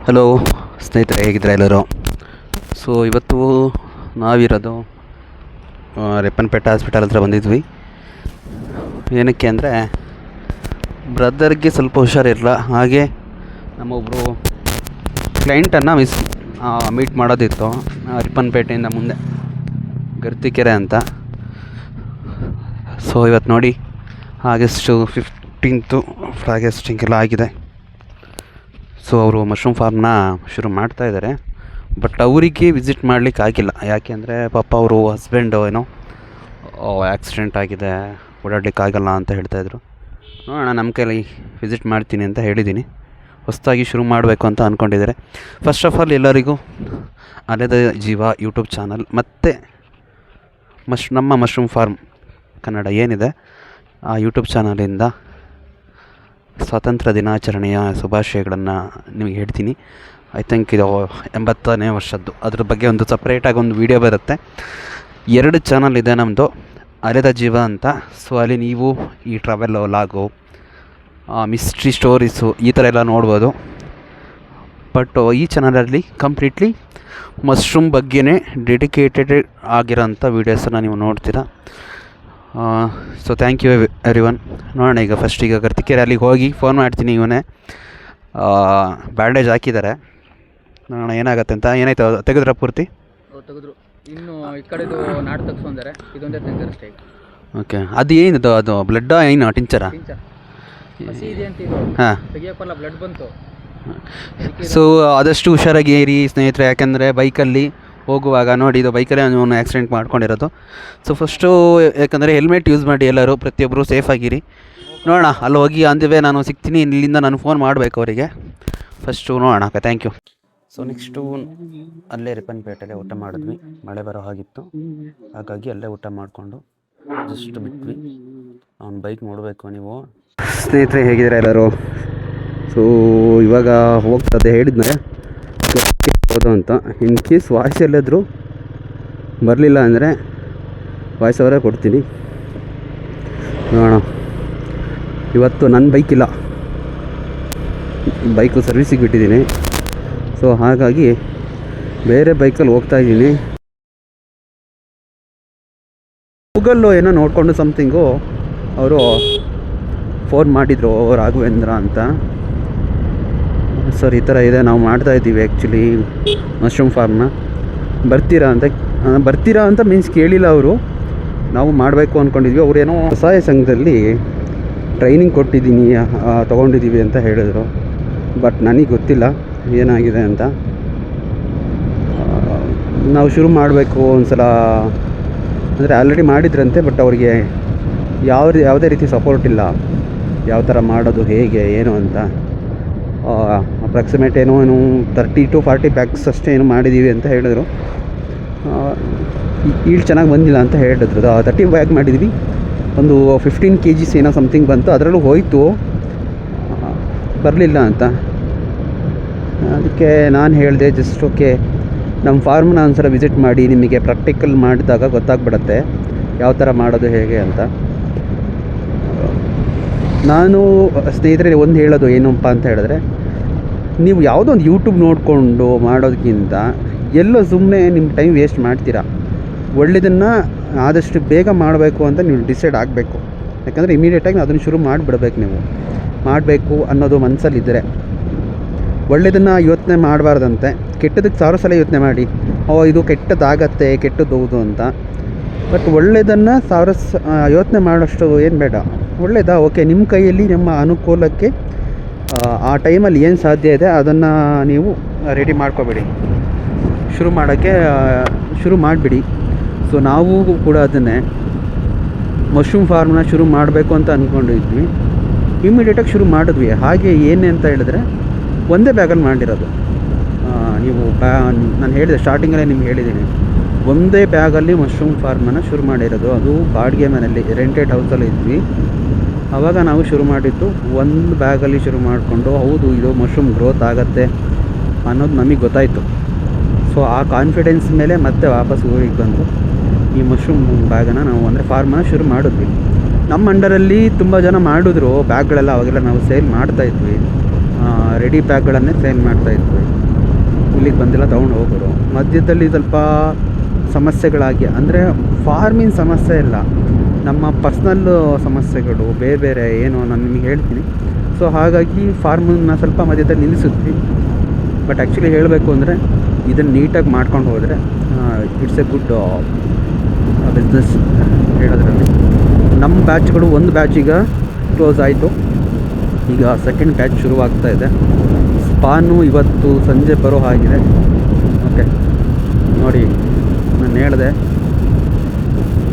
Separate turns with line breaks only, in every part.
Hello ಸ್ನೇಹಿತರೆ, ಹೇಗಿದ್ದಾರೆ ಎಲ್ಲರೂ? ಸೊ ಇವತ್ತು ನಾವಿರೋದು ರಿಪ್ಪನ್ಪೇಟೆ ಹಾಸ್ಪಿಟಲ್ ಹತ್ರ ಬಂದಿದ್ವಿ. ಏನಕ್ಕೆ ಅಂದರೆ ಬ್ರದರ್ಗೆ ಸ್ವಲ್ಪ ಹುಷಾರಿರಲ್ಲ, ಹಾಗೆ ನಮ್ಮೊಬ್ಬರು ಕ್ಲೈಂಟನ್ನು ಮೀಟ್ ಮಾಡೋದಿತ್ತು ರಿಪ್ಪನ್ಪೇಟೆಯಿಂದ ಮುಂದೆ ಗರ್ತಿಕೆರೆ ಅಂತ. ಸೊ ಇವತ್ತು ನೋಡಿ ಆಗಸ್ಟು 15 ಆಗಸ್ಟಿಗೆಲ್ಲ ಆಗಿದೆ. ಸೊ ಅವರು ಮಶ್ರೂಮ್ ಫಾರ್ಮ್ನ ಶುರು ಮಾಡ್ತಾಯಿದ್ದಾರೆ. ಬಟ್ ಅವರಿಗೆ ವಿಸಿಟ್ ಮಾಡಲಿಕ್ಕೆ ಆಗಿಲ್ಲ. ಯಾಕೆ ಅಂದರೆ ಪಾಪ ಅವರು ಹಸ್ಬೆಂಡು ಏನೋ ಆಕ್ಸಿಡೆಂಟ್ ಆಗಿದೆ, ಓಡಾಡಲಿಕ್ಕಾಗಲ್ಲ ಅಂತ ಹೇಳ್ತಾಯಿದ್ರು. ನೋಡೋಣ, ನಮ್ಮ ಕೈಲಿ ವಿಸಿಟ್ ಮಾಡ್ತೀನಿ ಅಂತ ಹೇಳಿದ್ದೀನಿ. ಹೊಸದಾಗಿ ಶುರು ಮಾಡಬೇಕು ಅಂತ ಅಂದ್ಕೊಂಡಿದ್ದಾರೆ. ಫಸ್ಟ್ ಆಫ್ ಆಲ್ ಎಲ್ಲರಿಗೂ ಅಲೆದ ಜೀವ ಯೂಟ್ಯೂಬ್ ಚಾನಲ್ ಮತ್ತು ನಮ್ಮ ಮಶ್ರೂಮ್ ಫಾರ್ಮ್ ಕನ್ನಡ ಏನಿದೆ ಆ ಯೂಟ್ಯೂಬ್ ಚಾನಲಿಂದ ಸ್ವಾತಂತ್ರ್ಯ ದಿನಾಚರಣೆಯ ಶುಭಾಶಯಗಳನ್ನು ನಿಮಗೆ ಹೇಳ್ತೀನಿ. ಐ ಥಿಂಕ್ ಇದು 80ನೇ ವರ್ಷದ್ದು. ಅದ್ರ ಬಗ್ಗೆ ಒಂದು ಸಪ್ರೇಟಾಗಿ ಒಂದು ವೀಡಿಯೋ ಬರುತ್ತೆ. 2 ಚಾನಲ್ ಇದೆ ನಮ್ಮದು, ಅಲೆದ ಜೀವ ಅಂತ. ಸೊ ಅಲ್ಲಿ ನೀವು ಈ ಟ್ರಾವೆಲ್ ಲಾಗು, ಮಿಸ್ಟ್ರಿ ಸ್ಟೋರೀಸು ಈ ಥರ ಎಲ್ಲ ನೋಡ್ಬೋದು. ಬಟ್ ಈ ಚಾನಲಲ್ಲಿ ಕಂಪ್ಲೀಟ್ಲಿ ಮಶ್ರೂಮ್ ಬಗ್ಗೆನೇ ಡೆಡಿಕೇಟೆಡ್ ಆಗಿರೋಂಥ ವೀಡಿಯೋಸನ್ನು ನೀವು ನೋಡ್ತೀರಾ. So thank you everyone. ನೋಡೋಣ, ಈಗ ಗರ್ತಿಕೆರೆ ಅಲ್ಲಿಗೆ ಹೋಗಿ ಫೋನ್ ಮಾಡ್ತೀನಿ. ಇವನೇ ಬ್ಯಾಂಡೇಜ್ ಹಾಕಿದ್ದಾರೆ, ನೋಡೋಣ ಏನಾಗುತ್ತೆ ಅಂತ. ಏನಾಯ್ತು, ತೆಗೆದ್ರ ಪೂರ್ತಿ?
ತೆಗೆದ್ರು, ಇನ್ನು ಈ ಕಡೆದು ನಾಡು ತೆಗ್ಸ್ಕೊಂಡಾರೆ, ಇದೊಂದೇ ತೆಗೆದ್ರೆ ಅಷ್ಟೇ.
ಓಕೆ, ಅದು ಏನಿದು, ಅದು ಬ್ಲಡ್ಡಾ ಏನು ಟಿಂಚರಾ?
ಹಸಿ ಇದೆ ಅಂತ ಇದು.
ಹಾಂ,
ತೆಗಿಯಪ್ಪಲ್ಲ, ಬ್ಲಡ್ ಬಂತು.
ಸೊ ಆದಷ್ಟು ಹುಷಾರಾಗಿ ಇರಿ ಸ್ನೇಹಿತರೆ. ಯಾಕೆಂದರೆ ಬೈಕಲ್ಲಿ ಹೋಗುವಾಗ ನೋಡಿ, ಇದು ಬೈಕಲ್ಲೇ ಅವನು ಆಕ್ಸಿಡೆಂಟ್ ಮಾಡ್ಕೊಂಡಿರೋದು. ಸೊ ಫಸ್ಟು ಯಾಕಂದರೆ ಹೆಲ್ಮೆಟ್ ಯೂಸ್ ಮಾಡಿ ಎಲ್ಲರೂ, ಪ್ರತಿಯೊಬ್ಬರು ಸೇಫಾಗಿರಿ. ನೋಡೋಣ, ಅಲ್ಲಿ ಹೋಗಿ ಅಂದಿವೆ ನಾನು ಸಿಗ್ತೀನಿ. ಇಲ್ಲಿಂದ ನಾನು ಫೋನ್ ಮಾಡಬೇಕು ಅವರಿಗೆ. ಫಸ್ಟು ನೋಡೋಣ. Okay, thank you. So next ಅಲ್ಲೇ ರಿಪ್ಪನ್ಪೇಟೆಲ್ಲೇ ಊಟ ಮಾಡಿದ್ವಿ. ಮಳೆ ಬರೋ ಹಾಗಿತ್ತು, ಹಾಗಾಗಿ ಅಲ್ಲೇ ಊಟ ಮಾಡಿಕೊಂಡು ಜಸ್ಟ್ ಬಿಟ್ವಿ. ಅವ್ನ ಬೈಕ್ ನೋಡಬೇಕು ನೀವು. ಸ್ನೇಹಿತರೆ, ಹೇಗಿದ್ದಾರೆ ಎಲ್ಲರೂ? ಸೊ ಇವಾಗ ಹೋಗ್ತದೆ ಹೇಳಿದ್ಮೇಲೆ ಹೋದು ಅಂತ. ಇನ್ ಕೇಸ್ ವಾಯ್ಸ್ ಎಲ್ಲಾದರೂ ಬರಲಿಲ್ಲ ಅಂದರೆ ವಾಯ್ಸ್ ಅವರೇ ಕೊಡ್ತೀನಿ. ನೋಡೋಣ, ಇವತ್ತು ನನ್ನ ಬೈಕಿಲ್ಲ, ಬೈಕು ಸರ್ವಿಸಿಗೆ ಬಿಟ್ಟಿದ್ದೀನಿ. ಸೊ ಹಾಗಾಗಿ ಬೇರೆ ಬೈಕಲ್ಲಿ ಹೋಗ್ತಾಯಿದ್ದೀನಿ. ಗೂಗಲ್ಲು ಏನೋ ನೋಡಿಕೊಂಡು ಸಮಥಿಂಗು ಅವರು ಫೋನ್ ಮಾಡಿದರು, ರಾಘವೇಂದ್ರ ಅಂತ. ಸರ್ ಈ ಥರ ಇದೆ, ನಾವು ಮಾಡ್ತಾಯಿದ್ದೀವಿ ಆ್ಯಕ್ಚುಲಿ ಮಶ್ರೂಮ್ ಫಾರ್ಮ್ನ, ಬರ್ತೀರಾ ಅಂತ ಮೀನ್ಸ್ ಕೇಳಿಲ್ಲ ಅವರು. ನಾವು ಮಾಡಬೇಕು ಅಂದ್ಕೊಂಡಿದ್ವಿ. ಅವರೇನೋ ವ್ಯವಸಾಯ ಸಂಘದಲ್ಲಿ ಟ್ರೈನಿಂಗ್ ಕೊಟ್ಟಿದ್ದೀನಿ, ತೊಗೊಂಡಿದ್ದೀವಿ ಅಂತ ಹೇಳಿದ್ರು. ಬಟ್ ನನಗೆ ಗೊತ್ತಿಲ್ಲ ಏನಾಗಿದೆ ಅಂತ. ನಾವು ಶುರು ಮಾಡಬೇಕು ಒಂದು ಸಲ ಅಂದರೆ ಆಲ್ರೆಡಿ ಮಾಡಿದ್ರಂತೆ. ಬಟ್ ಅವರಿಗೆ ಯಾವುದೇ ರೀತಿ ಸಪೋರ್ಟ್ ಇಲ್ಲ, ಯಾವ ಥರ ಮಾಡೋದು, ಹೇಗೆ ಏನು ಅಂತ. ಅಪ್ರಾಕ್ಸಿಮೇಟ್ ಏನೋ 30 to 40 ಬ್ಯಾಗ್ಸ್ ಅಷ್ಟೇ ಏನು ಮಾಡಿದ್ದೀವಿ ಅಂತ ಹೇಳಿದ್ರು. ಈಲ್ಡ್ ಚೆನ್ನಾಗಿ ಬಂದಿಲ್ಲ ಅಂತ ಹೇಳಿದ್ರು. 30 ಬ್ಯಾಗ್ ಮಾಡಿದ್ವಿ, ಒಂದು 15 kgs ಏನೋ ಸಮಥಿಂಗ್ ಬಂತು. ಅದರಲ್ಲೂ ಹೋಯಿತು, ಬರಲಿಲ್ಲ ಅಂತ. ಅದಕ್ಕೆ ನಾನು ಹೇಳಿದೆ, ಜಸ್ಟ್ ಓಕೆ ನಮ್ಮ ಫಾರ್ಮ್ನ ಒಂದ್ಸಲ ವಿಸಿಟ್ ಮಾಡಿ, ನಿಮಗೆ ಪ್ರಾಕ್ಟಿಕಲ್ ಮಾಡಿದಾಗ ಗೊತ್ತಾಗ್ಬಿಡತ್ತೆ ಯಾವ ಥರ ಮಾಡೋದು ಹೇಗೆ ಅಂತ. ನಾನು ಸ್ನೇಹಿತರೆ ಒಂದು ಹೇಳೋದು ಏನಪ್ಪ ಅಂತ ಹೇಳಿದ್ರೆ, ನೀವು ಯಾವುದೋ ಒಂದು ಯೂಟ್ಯೂಬ್ ನೋಡಿಕೊಂಡು ಮಾಡೋದಕ್ಕಿಂತ ಎಲ್ಲೋ ಸುಮ್ಮನೆ ನಿಮ್ಮ ಟೈಮ್ ವೇಸ್ಟ್ ಮಾಡ್ತೀರಾ. ಒಳ್ಳೆಯದನ್ನು ಆದಷ್ಟು ಬೇಗ ಮಾಡಬೇಕು ಅಂತ ನೀವು ಡಿಸೈಡ್ ಆಗಬೇಕು. ಯಾಕಂದರೆ ಇಮಿಡಿಯೇಟಾಗಿ ಅದನ್ನು ಶುರು ಮಾಡಿಬಿಡ್ಬೇಕು. ನೀವು ಮಾಡಬೇಕು ಅನ್ನೋದು ಮನಸ್ಸಲ್ಲಿದ್ದರೆ ಒಳ್ಳೆಯದನ್ನು ಯೋಚನೆ ಮಾಡಬಾರ್ದಂತೆ. ಕೆಟ್ಟದಕ್ಕೆ 1000 ಸಲ ಯೋಚನೆ ಮಾಡಿ, ಇದು ಕೆಟ್ಟದಾಗತ್ತೆ, ಕೆಟ್ಟದ್ದು ಹೌದು ಅಂತ. ಬಟ್ ಒಳ್ಳೆಯದನ್ನು 1000 ಯೋಚನೆ ಮಾಡೋಷ್ಟು ಏನು ಬೇಡ. ಒಳ್ಳೆಯದಾ, ಓಕೆ, ನಿಮ್ಮ ಕೈಯಲ್ಲಿ ನಿಮ್ಮ ಅನುಕೂಲಕ್ಕೆ ಆ ಟೈಮಲ್ಲಿ ಏನು ಸಾಧ್ಯ ಇದೆ ಅದನ್ನು ನೀವು ರೆಡಿ ಮಾಡ್ಕೊಬೇಡಿ, ಶುರು ಮಾಡಿಬಿಡಿ. ಸೊ ನಾವು ಕೂಡ ಅದನ್ನೇ ಮಶ್ರೂಮ್ ಫಾರ್ಮ್ನ ಶುರು ಮಾಡಬೇಕು ಅಂತ ಅಂದ್ಕೊಂಡಿದ್ವಿ. ಇಮ್ಮಿಡಿಯೇಟಾಗಿ ಶುರು ಮಾಡಿದ್ವಿ. ಹಾಗೆ ಏನೇ ಅಂತ ಹೇಳಿದ್ರೆ ಒಂದೇ ಬ್ಯಾಗಲ್ಲಿ ಮಾಡಿರೋದು. ನೀವು ನಾನು ಹೇಳಿದೆ ಸ್ಟಾರ್ಟಿಂಗಲ್ಲೇ ನಿಮ್ಗೆ ಹೇಳಿದ್ದೀನಿ, ಒಂದೇ ಬ್ಯಾಗಲ್ಲಿ ಮಶ್ರೂಮ್ ಫಾರ್ಮನ್ನು ಶುರು ಮಾಡಿರೋದು. ಅದು ಬಾಡಿಗೆ ಮನೆಯಲ್ಲಿ ರೆಂಟೆಡ್ ಹೌಸಲ್ಲಿ ಇದ್ವಿ. ಆವಾಗ ನಾವು ಶುರು ಮಾಡಿದ್ದು ಒಂದು ಬ್ಯಾಗಲ್ಲಿ ಶುರು ಮಾಡಿಕೊಂಡು, ಹೌದು ಇದು ಮಶ್ರೂಮ್ ಗ್ರೋತ್ ಆಗುತ್ತೆ ಅನ್ನೋದು ನಮಗೆ ಗೊತ್ತಾಯಿತು. ಸೊ ಆ ಕಾನ್ಫಿಡೆನ್ಸ್ ಮೇಲೆ ಮತ್ತೆ ವಾಪಸ್ ಊರಿಗೆ ಬಂದು ಈ ಮಶ್ರೂಮ್ ಬ್ಯಾಗನ್ನು ನಾವು ಅಂದರೆ ಫಾರ್ಮನ್ನು ಶುರು ಮಾಡಿದ್ವಿ. ನಮ್ಮ ಅಂಡರಲ್ಲಿ ತುಂಬ ಜನ ಮಾಡಿದ್ರು ಬ್ಯಾಗ್ಗಳೆಲ್ಲ. ಅವಾಗೆಲ್ಲ ನಾವು ಸೇಲ್ ಮಾಡ್ತಾಯಿದ್ವಿ, ರೆಡಿ ಬ್ಯಾಗ್ಗಳನ್ನೇ ಸೇಲ್ ಮಾಡ್ತಾಯಿದ್ವಿ. ಇಲ್ಲಿಗೆ ಬಂದೆಲ್ಲ ತೊಗೊಂಡು ಹೋಗೋರು. ಮಧ್ಯದಲ್ಲಿ ಸ್ವಲ್ಪ ಸಮಸ್ಯೆಗಳಾಗಿ, ಅಂದರೆ ಫಾರ್ಮಿನ ಸಮಸ್ಯೆ ಇಲ್ಲ, ನಮ್ಮ ಪರ್ಸ್ನಲ್ಲು ಸಮಸ್ಯೆಗಳು ಬೇರೆ ಬೇರೆ ಏನು ನಾನು ನಿಮಗೆ ಹೇಳ್ತೀನಿ. ಸೊ ಹಾಗಾಗಿ ಫಾರ್ಮನ್ನ ಸ್ವಲ್ಪ ಮಧ್ಯದಲ್ಲಿ ನಿಲ್ಲಿಸಿದ್ವಿ. ಬಟ್ ಆ್ಯಕ್ಚುಲಿ ಹೇಳಬೇಕು ಅಂದರೆ ಇದನ್ನು ನೀಟಾಗಿ ಮಾಡ್ಕೊಂಡು ಹೋದರೆ ಇಟ್ಸ್ ಎ ಗುಡ್ ಬಿಸ್ನೆಸ್ ಹೇಳೋದ್ರಲ್ಲಿ. ನಮ್ಮ ಬ್ಯಾಚ್ಗಳು ಒಂದು ಬ್ಯಾಚ್ ಈಗ ಕ್ಲೋಸ್ ಆಯಿತು, ಈಗ ಸೆಕೆಂಡ್ ಬ್ಯಾಚ್ ಶುರುವಾಗ್ತಾ ಇದೆ. ಸ್ಪಾನು ಇವತ್ತು ಸಂಜೆ ಬರೋ ಹಾಗಿದೆ. ಓಕೆ ನೋಡಿ, ನಾನು ಹೇಳಿದೆ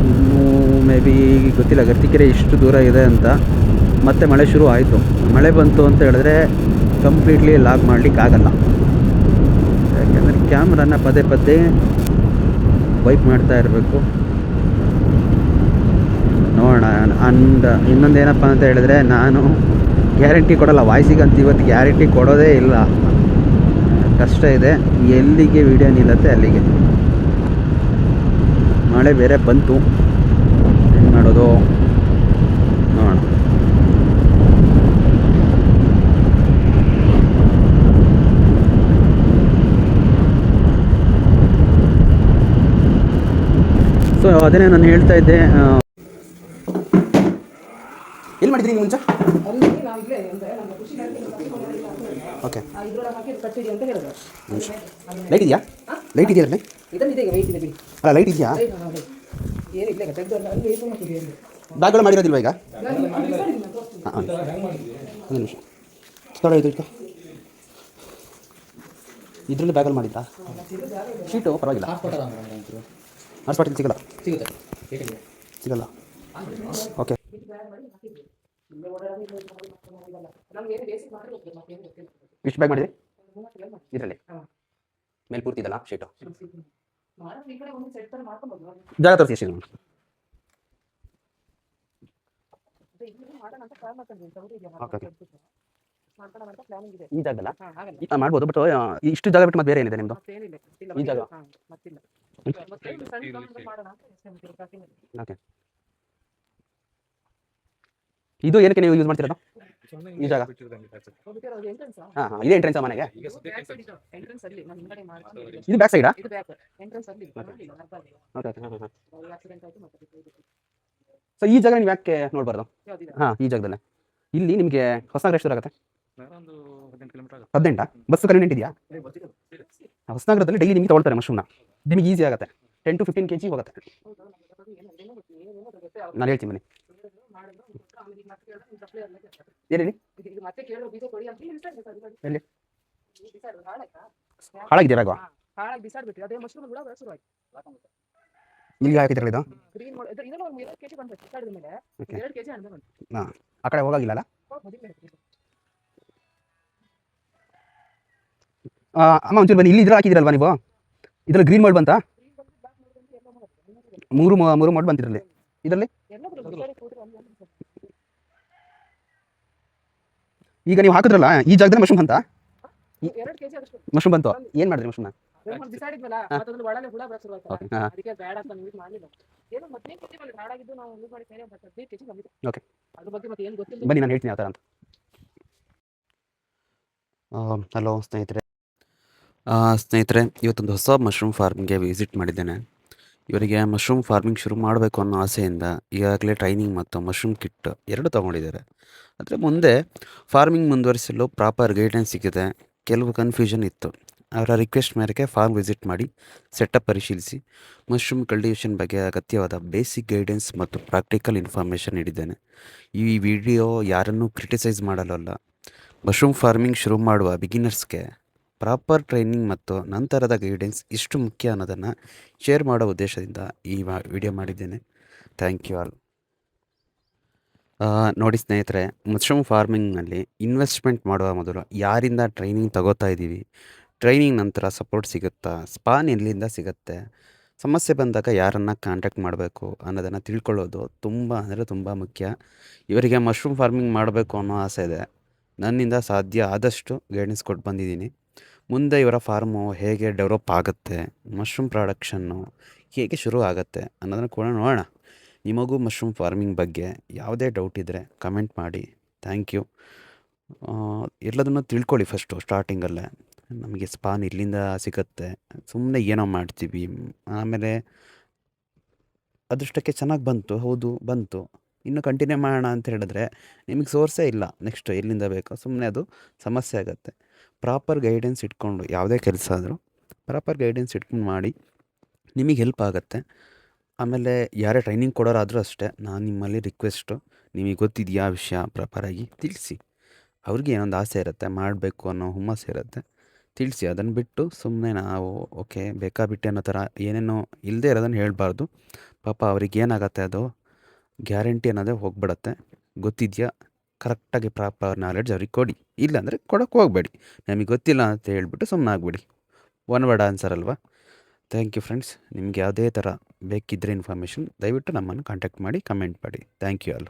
ಇನ್ನೂ ಮೇ ಬಿ ಗೊತ್ತಿಲ್ಲ ಗರ್ತಿಕೆರೆ ಇಷ್ಟು ದೂರ ಇದೆ ಅಂತ. ಮತ್ತೆ ಮಳೆ ಶುರು ಆಯಿತು. ಮಳೆ ಬಂತು ಅಂತ ಹೇಳಿದ್ರೆ ಕಂಪ್ಲೀಟ್ಲಿ ಲಾಗ್ ಮಾಡಲಿಕ್ಕಾಗಲ್ಲ, ಯಾಕೆಂದರೆ ಕ್ಯಾಮ್ರಾನ ಪದೇ ಪದೇ ವೈಪ್ ಮಾಡ್ತಾ ಇರಬೇಕು. ನೋಡೋಣ. ಅಂಡ್ ಇನ್ನೊಂದೇನಪ್ಪ ಅಂತ ಹೇಳಿದ್ರೆ, ನಾನು ಗ್ಯಾರಂಟಿ ಕೊಡೋಲ್ಲ ವಾಯ್ಸಿಗಂತ, ಇವತ್ತು ಗ್ಯಾರಂಟಿ ಕೊಡೋದೇ ಇಲ್ಲ. ಕಷ್ಟ ಇದೆ, ಎಲ್ಲಿಗೆ ವೀಡಿಯೋ ನಿಲ್ಲತ್ತೆ ಅಲ್ಲಿಗೆ. ಮಳೆ ಬೇರೆ ಬಂತು, ಏನು ಮಾಡೋದು ನೋಡೋಣ. ಸೊ ಅದನ್ನೇ ನಾನು ಹೇಳ್ತಾ ಇದ್ದೆ. ಎಲ್ಲಿ ಮಾಡಿದ್ರಿ ಮುಂಚೆ? ಓಕೆ, ಲೈಟ್ ಇದೆಯಾ? ಲೈಟ್ ಇದೆಯಾ? ಅಲ್ಲ ಲೈಟ್ ಇದೆಯಾ? ಬ್ಯಾಗ್ಗಳು ಮಾಡಿರೋದಿಲ್ವ ಈಗ? ಹಾಂ, ಒಂದು ನಿಮಿಷ ಥೋಡ ಇದು ಇಟ್ಕೊ. ಇದರಲ್ಲಿ ಬ್ಯಾಗಲ್ಲಿ ಮಾಡಿದ್ರಾ? ಶೀಟು ಪರವಾಗಿಲ್ಲ, ಹಾಟ್ಸ್ಪಾಟಿಗೆ ಸಿಗಲ್ಲ? ಸಿಗಲ್ಲ. ಓಕೆ, ಎಷ್ಟು ಬ್ಯಾಗ್ ಮಾಡಿದ್ರಿ ಇದರಲ್ಲಿ? ಮೇಲೆ ಪೂರ್ತಿ ಇದಲ್ಲ ಶೀಟು? ಜಾಗ ತೋರಿಸಿ ಎಷ್ಟು ಇದೆ? ಈ ಜಾಗಲ್ಲ ಮಾಡ್ಬೋದು, ಬಟ್ ಇಷ್ಟು ಜಾಗ ಬಿಟ್ಟು ಮತ್ತೆ ಬೇರೆ ಏನಿದೆ ನಿಮ್ಮದು? ಈ ಜಾಗ ಓಕೆ. ಇದು ಏನಕ್ಕೆ ನೀವು ಯೂಸ್ ಮಾಡ್ತಿರೋದು ಈ ಜಾಗ? ಹಾಂ ಹಾಂ, ಇದೇ ಎಂಟ್ರೆನ್ಸ್ ಮನೆಗೆ? ಇದು ಬ್ಯಾಕ್ ಸೈಡಾ? ಓಕೆ ಓಕೆ, ಹಾಂ ಹಾಂ. ಸೊ ಈ ಜಾಗ ನೀವು ಯಾಕೆ ನೋಡ್ಬಾರ್ದು? ಹಾಂ, ಈ ಜಾಗದಲ್ಲೇ. ಇಲ್ಲಿ ನಿಮಗೆ ಹೊಸನಗರ ಎಷ್ಟು ದೂರ ಆಗುತ್ತೆ? 18 ಬಸ್ ಕನ್ವೀನಿಯಂಟ್ ಇದೆಯಾ? ಹೊಸನಗರದಲ್ಲಿ ಡೈಲಿ ನಿಮಗೆ ತೊಗೊಳ್ತಾರೆ ಮಶ್ರೂಮ್ನ, ನಿಮಗೆ ಈಸಿ ಆಗುತ್ತೆ. 10 to 15 kg ಹೋಗುತ್ತೆ. ನಾನು ಹೇಳ್ತೀನಿ ಬನ್ನಿ. ಏನೇಳಿ ಎಲ್ಲಿ ಹಾಳಾಗಿದೆಯಾ ಬ್ಯಾಗು? ಇಲ್ಲಿ ಹಾಕಿದ್ರಲ್ಲ ಇದು? ಹಾಂ, ಆ ಕಡೆ ಹೋಗಾಗಿಲ್ಲಲ್ಲ? ಅಮ್ಮ ಒಂಚೂರು ಬನ್ನಿ, ಇಲ್ಲಿ ಇದ್ರ ಹಾಕಿದಿರಲ್ವಾ ನೀವು? ಇದರಲ್ಲಿ ಗ್ರೀನ್ ಮೋಡ್ ಬಂತಾ? ಮೂರು ಮೋಡ್ ಬಂತಿರಲಿ ಇದರಲ್ಲಿ. ಈಗ ನೀವು ಹಾಕಿದ್ರಲ್ಲ ಈ ಜಾಗದಲ್ಲಿ ಮಶ್ರೂಮ್ ಅಂತ, ಮಶ್ರೂಮ್ ಬಂತು, ಏನು ಮಾಡಿದ್ರಿ ಮಶ್ರೂಮ್ನ? ಓಕೆ ಬನ್ನಿ, ನಾನು ಹೇಳ್ತೀನಿ ಯಾವ ಥರ ಅಂತ. ಹಲೋ ಸ್ನೇಹಿತರೆ, ಇವತ್ತೊಂದು ಹೊಸ ಮಶ್ರೂಮ್ ಫಾರ್ಮ್ಗೆ ವಿಸಿಟ್ ಮಾಡಿದ್ದೇನೆ. ಇವರಿಗೆ ಮಶ್ರೂಮ್ ಫಾರ್ಮಿಂಗ್ ಶುರು ಮಾಡಬೇಕು ಅನ್ನೋ ಆಸೆಯಿಂದ ಈಗಾಗಲೇ ಟ್ರೈನಿಂಗ್ ಮತ್ತು ಮಶ್ರೂಮ್ ಕಿಟ್ ಎರಡು ತೊಗೊಂಡಿದ್ದಾರೆ. ಆದರೆ ಮುಂದೆ ಫಾರ್ಮಿಂಗ್ ಮುಂದುವರಿಸಲು ಪ್ರಾಪರ್ ಗೈಡೆನ್ಸ್ ಸಿಕ್ಕಿದೆ. ಕೆಲವು ಕನ್ಫ್ಯೂಷನ್ ಇತ್ತು. ಅವರ ರಿಕ್ವೆಸ್ಟ್ ಮೇರೆಗೆ ಫಾರ್ಮ್ ವಿಸಿಟ್ ಮಾಡಿ ಸೆಟಪ್ ಪರಿಶೀಲಿಸಿ ಮಶ್ರೂಮ್ ಕಲ್ಟಿವೇಷನ್ ಬಗ್ಗೆ ಅಗತ್ಯವಾದ ಬೇಸಿಕ್ ಗೈಡೆನ್ಸ್ ಮತ್ತು ಪ್ರಾಕ್ಟಿಕಲ್ ಇನ್ಫಾರ್ಮೇಷನ್ ನೀಡಿದ್ದೇನೆ. ಈ ವಿಡಿಯೋ ಯಾರನ್ನೂ ಕ್ರಿಟಿಸೈಸ್ ಮಾಡಲಲ್ಲ, ಮಶ್ರೂಮ್ ಫಾರ್ಮಿಂಗ್ ಶುರು ಮಾಡುವ ಬಿಗಿನರ್ಸ್ಗೆ ಪ್ರಾಪರ್ ಟ್ರೈನಿಂಗ್ ಮತ್ತು ನಂತರದ ಗೈಡೆನ್ಸ್ ಎಷ್ಟು ಮುಖ್ಯ ಅನ್ನೋದನ್ನು ಶೇರ್ ಮಾಡೋ ಉದ್ದೇಶದಿಂದ ಈ ವಿಡಿಯೋ ಮಾಡಿದ್ದೇನೆ. Thank you all. ನೋಡಿ ಸ್ನೇಹಿತರೆ, ಮಶ್ರೂಮ್ ಫಾರ್ಮಿಂಗ್ನಲ್ಲಿ ಇನ್ವೆಸ್ಟ್ಮೆಂಟ್ ಮಾಡುವ ಮೊದಲು ಯಾರಿಂದ ಟ್ರೈನಿಂಗ್ ತಗೋತಾ ಇದ್ದೀವಿ, ಟ್ರೈನಿಂಗ್ ನಂತರ ಸಪೋರ್ಟ್ ಸಿಗುತ್ತಾ, ಸ್ಪಾನ್ ಎಲ್ಲಿಂದ ಸಿಗುತ್ತೆ, ಸಮಸ್ಯೆ ಬಂದಾಗ ಯಾರನ್ನು ಕಾಂಟ್ಯಾಕ್ಟ್ ಮಾಡಬೇಕು ಅನ್ನೋದನ್ನು ತಿಳ್ಕೊಳ್ಳೋದು ತುಂಬ ಮುಖ್ಯ. ಇವರಿಗೆ ಮಶ್ರೂಮ್ ಫಾರ್ಮಿಂಗ್ ಮಾಡಬೇಕು ಅನ್ನೋ ಆಸೆ ಇದೆ. ನನ್ನಿಂದ ಸಾಧ್ಯ ಆದಷ್ಟು ಗೈಡೆನ್ಸ್ ಕೊಟ್ಟು ಬಂದಿದ್ದೀನಿ. ಮುಂದೆ ಇವರ ಫಾರ್ಮು ಹೇಗೆ ಡೆವಲಪ್ ಆಗುತ್ತೆ, ಮಶ್ರೂಮ್ ಪ್ರೊಡಕ್ಷನ್ನು ಹೇಗೆ ಶುರು ಆಗುತ್ತೆ ಅನ್ನೋದನ್ನು ಕೂಡ ನೋಡೋಣ. ನಿಮಗೂ ಮಶ್ರೂಮ್ ಫಾರ್ಮಿಂಗ್ ಬಗ್ಗೆ ಯಾವುದೇ ಡೌಟ್ ಇದ್ದರೆ ಕಮೆಂಟ್ ಮಾಡಿ. Thank you. ಎಲ್ಲದನ್ನು ತಿಳ್ಕೊಳ್ಳಿ ಫಸ್ಟು ಸ್ಟಾರ್ಟಿಂಗಲ್ಲೇ. ನಮಗೆ ಸ್ಪಾನ್ ಇಲ್ಲಿಂದ ಸಿಗುತ್ತೆ, ಸುಮ್ಮನೆ ಏನೋ ಮಾಡ್ತೀವಿ. ಆಮೇಲೆ ಅದೃಷ್ಟಕ್ಕೆ ಚೆನ್ನಾಗಿ ಬಂತು, ಹೌದು ಬಂತು, ಇನ್ನು ಕಂಟಿನ್ಯೂ ಮಾಡೋಣ ಅಂತ ಹೇಳಿದ್ರೆ ನಿಮಗೆ ಸೋರ್ಸೇ ಇಲ್ಲ, ನೆಕ್ಸ್ಟ್ ಎಲ್ಲಿಂದ ಬೇಕೋ ಸುಮ್ಮನೆ ಅದು ಸಮಸ್ಯೆ ಆಗುತ್ತೆ. ಪ್ರಾಪರ್ ಗೈಡೆನ್ಸ್ ಇಟ್ಕೊಂಡು ಯಾವುದೇ ಕೆಲಸ ಆದರೂ ಪ್ರಾಪರ್ ಗೈಡೆನ್ಸ್ ಇಟ್ಕೊಂಡು ಮಾಡಿ, ನಿಮಗೆ ಹೆಲ್ಪ್ ಆಗುತ್ತೆ. ಆಮೇಲೆ ಯಾರೇ ಟ್ರೈನಿಂಗ್ ಕೊಡೋರಾದರೂ ಅಷ್ಟೇ, ನಾನು ನಿಮ್ಮಲ್ಲಿ ರಿಕ್ವೆಸ್ಟು, ನಿಮಗೆ ಗೊತ್ತಿದೆಯಾ ವಿಷಯ ಪ್ರಾಪರಾಗಿ ತಿಳಿಸಿ. ಅವ್ರಿಗೆ ಏನೊಂದು ಆಸೆ ಇರುತ್ತೆ, ಮಾಡಬೇಕು ಅನ್ನೋ ಹುಮ್ಮಸ್ಸು ಇರುತ್ತೆ, ತಿಳಿಸಿ. ಅದನ್ನು ಬಿಟ್ಟು ಸುಮ್ಮನೆ ನಾವು ಓಕೆ ಬೇಕಾಬಿಟ್ಟೆ ಅನ್ನೋ ಥರ ಏನೇನೋ ಇಲ್ಲದೆ ಇರೋದನ್ನು ಹೇಳಬಾರ್ದು. ಪಾಪ ಅವ್ರಿಗೆ ಏನಾಗತ್ತೆ ಅದು ಗ್ಯಾರಂಟಿ ಅನ್ನೋದೇ ಹೋಗ್ಬಿಡತ್ತೆ. ಗೊತ್ತಿದೆಯಾ, ಕರೆಕ್ಟಾಗಿ ಪ್ರಾಪರ್ ನಾಲೆಡ್ಜ್ ಅವ್ರಿಗೆ ಕೊಡಿ, ಇಲ್ಲಾಂದರೆ ಕೊಡೋಕ್ಕೆ ಹೋಗಬೇಡಿ. ನಮಗೆ ಗೊತ್ತಿಲ್ಲ ಅಂತ ಹೇಳ್ಬಿಟ್ಟು ಸುಮ್ಮನೆ ಆಗಿಬಿಡಿ. ಒನ್ ವರ್ಡ್ ಆನ್ಸರ್ ಅಲ್ವಾ. Thank you friends. ನಿಮ್ಗೆ ಯಾವುದೇ ಥರ ಬೇಕಿದ್ದರೆ ಇನ್ಫಾರ್ಮೇಷನ್ ದಯವಿಟ್ಟು ನಮ್ಮನ್ನು ಕಾಂಟ್ಯಾಕ್ಟ್ ಮಾಡಿ, ಕಮೆಂಟ್ ಮಾಡಿ. Thank you all.